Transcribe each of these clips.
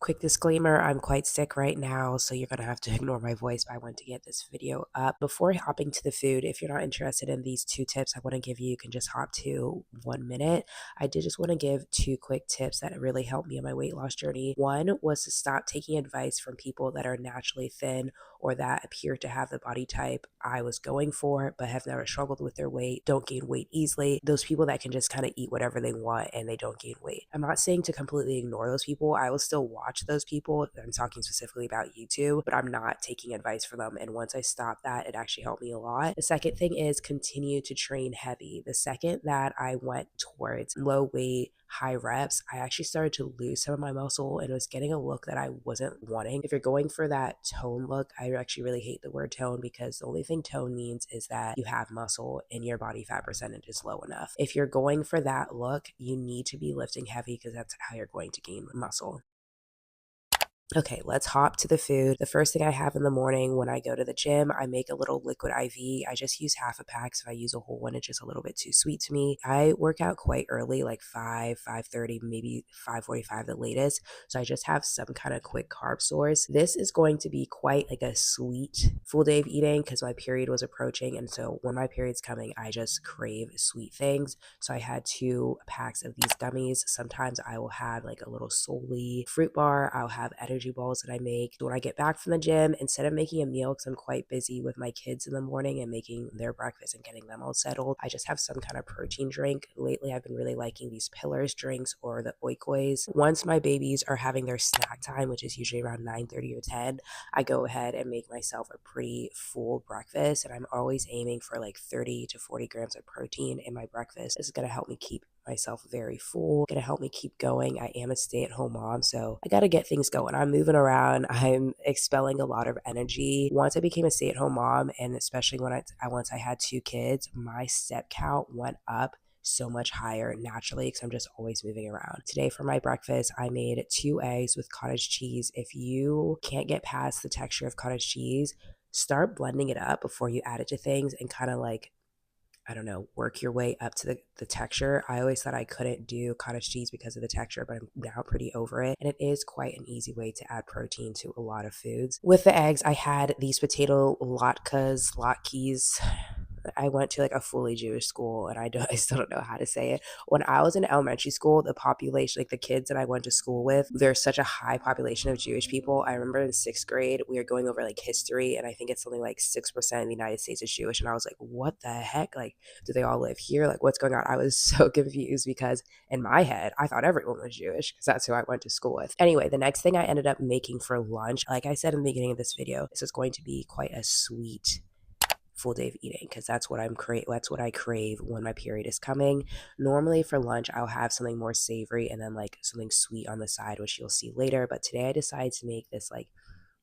Quick disclaimer, I'm quite sick right now, so you're going to have to ignore my voice, but I want to get this video up. Before hopping to the food, if you're not interested in these two tips I want to give you, you can just hop to 1 minute. I did just want to give two quick tips that really helped me on my weight loss journey. One was to stop taking advice from people that are naturally thin or that appear to have the body type I was going for, but have never struggled with their weight, don't gain weight easily. Those people that can just kind of eat whatever they want and they don't gain weight. I'm not saying to completely ignore those people. I will still watch those people. I'm talking specifically about YouTube, but I'm not taking advice from them. And once I stopped that, it actually helped me a lot. The second thing is continue to train heavy. The second that I went towards low weight, high reps, I actually started to lose some of my muscle and was getting a look that I wasn't wanting. If you're going for that tone look, I actually really hate the word tone because the only thing tone means is that you have muscle and your body fat percentage is low enough. If you're going for that look, you need to be lifting heavy because that's how you're going to gain muscle. Okay, let's hop to the food. The first thing I have in the morning when I go to the gym, I make a little liquid IV. I just use half a pack. So if I use a whole one, it's just a little bit too sweet to me. I work out quite early, like 5:30, maybe 5:45 the latest. So I just have some kind of quick carb source. This is going to be quite like a sweet full day of eating because my period was approaching. And so when my period's coming, I just crave sweet things. So I had 2 packs of these gummies. Sometimes I will have like a little Solely fruit bar. I'll have energy balls that I make. When I get back from the gym, instead of making a meal because I'm quite busy with my kids in the morning and making their breakfast and getting them all settled, I just have some kind of protein drink. Lately, I've been really liking these Pillars drinks or the Oikois. Once my babies are having their snack time, which is usually around 9:30 or 10, I go ahead and make myself a pretty full breakfast, and I'm always aiming for like 30 to 40 grams of protein in my breakfast. This is going to help me keep myself very full, gonna help me keep going. I am a stay-at-home mom, so I gotta get things going. I'm moving around, I'm expelling a lot of energy. Once I became a stay-at-home mom, and especially when once I had 2 kids, my step count went up so much higher naturally because I'm just always moving around. Today for my breakfast, I made 2 eggs with cottage cheese. If you can't get past the texture of cottage cheese, start blending it up before you add it to things and kind of like, I don't know, work your way up to the texture. I always thought I couldn't do cottage cheese because of the texture, but I'm now pretty over it. And it is quite an easy way to add protein to a lot of foods. With the eggs, I had these potato latkes. I went to like a fully Jewish school and I still don't know how to say it. When I was in elementary school, the population, like the kids that I went to school with, there's such a high population of Jewish people. I remember in 6th grade, we were going over like history, and I think it's something like 6% of the United States is Jewish. And I was like, what the heck? Like, do they all live here? Like, what's going on? I was so confused because in my head, I thought everyone was Jewish because that's who I went to school with. Anyway, the next thing I ended up making for lunch, like I said in the beginning of this video, this is going to be quite a sweet full day of eating because that's what that's what I crave when my period is coming. Normally for lunch I'll have something more savory and then like something sweet on the side, which you'll see later, but today I decided to make this like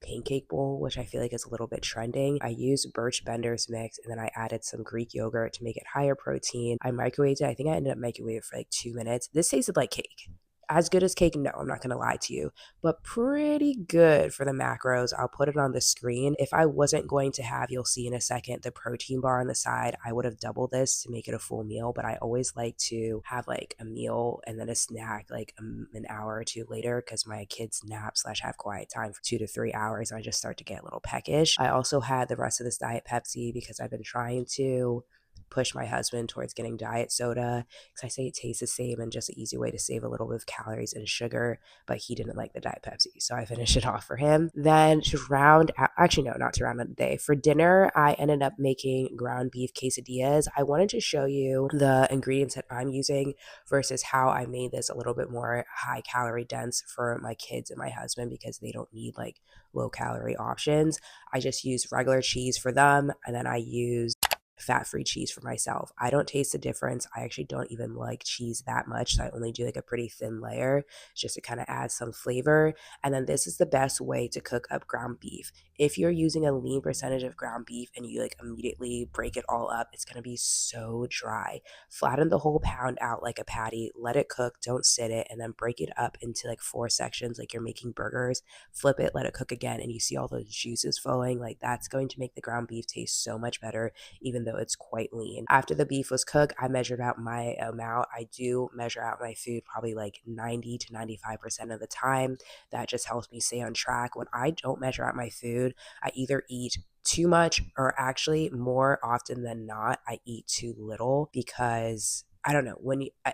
pancake bowl, which I feel like is a little bit trending. I used Birch Bender's mix and then I added some Greek yogurt to make it higher protein. I microwaved it. I think I ended up microwaving it for like 2 minutes. This tasted like cake. As good as cake, no, I'm not gonna lie to you, but pretty good for the macros. I'll put it on the screen. If I wasn't going to have, you'll see in a second, the protein bar on the side, I would have doubled this to make it a full meal, but I always like to have like a meal and then a snack like an hour or two later because my kids nap slash have quiet time for 2 to 3 hours. And I just start to get a little peckish. I also had the rest of this Diet Pepsi because I've been trying to push my husband towards getting diet soda because I say it tastes the same and just an easy way to save a little bit of calories and sugar, but he didn't like the Diet Pepsi, so I finished it off for him. Then to round out, actually no, not to round out the day, for dinner I ended up making ground beef quesadillas. I wanted to show you the ingredients that I'm using versus how I made this a little bit more high calorie dense for my kids and my husband because they don't need like low calorie options. I just use regular cheese for them, and then I use fat-free cheese for myself. I don't taste the difference. I actually don't even like cheese that much, so I only do like a pretty thin layer just to kind of add some flavor. And then this is the best way to cook up ground beef. If you're using a lean percentage of ground beef and you like immediately break it all up, it's going to be so dry. Flatten the whole pound out like a patty, let it cook, don't sit it, and then break it up into like 4 sections like you're making burgers. Flip it, let it cook again, and you see all those juices flowing. Like that's going to make the ground beef taste so much better, even even though it's quite lean. After the beef was cooked, I measured out my amount. I do measure out my food probably like 90 to 95% of the time. That just helps me stay on track. When I don't measure out my food, I either eat too much, or actually more often than not, I eat too little because I don't know,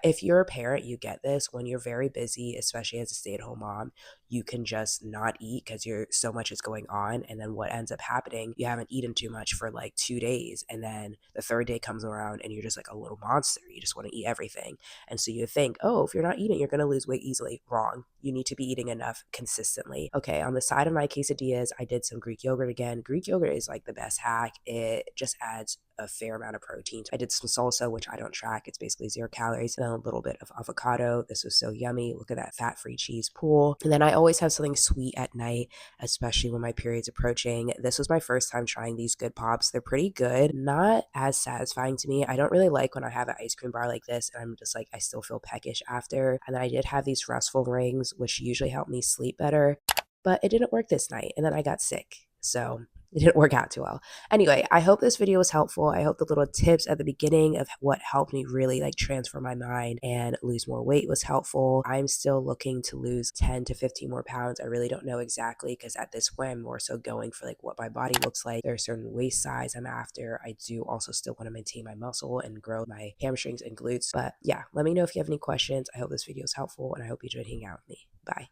if you're a parent, you get this. When you're very busy, especially as a stay-at-home mom, you can just not eat because you're so much is going on. And then what ends up happening, you haven't eaten too much for like 2 days. And then the third day comes around and you're just like a little monster. You just want to eat everything. And so you think, oh, if you're not eating, you're going to lose weight easily. Wrong. You need to be eating enough consistently. Okay, on the side of my quesadillas, I did some Greek yogurt again. Greek yogurt is like the best hack. It just adds a fair amount of protein. I did some salsa, which I don't track. It's basically 0 calories, and then a little bit of avocado. This was so yummy. Look at that fat-free cheese pool. And then I always have something sweet at night, especially when my period's approaching. This was my first time trying these Good Pops. They're pretty good, not as satisfying to me. I don't really like when I have an ice cream bar like this and I'm just like, I still feel peckish after. And then I did have these restful rings, which usually help me sleep better, but it didn't work this night. And then I got sick. So it didn't work out too well. Anyway, I hope this video was helpful. I hope the little tips at the beginning of what helped me really like transform my mind and lose more weight was helpful. I'm still looking to lose 10 to 15 more pounds. I really don't know exactly because at this point I'm more so going for like what my body looks like. There's a certain waist size I'm after. I do also still want to maintain my muscle and grow my hamstrings and glutes. But yeah, let me know if you have any questions. I hope this video is helpful and I hope you enjoyed hanging out with me. Bye.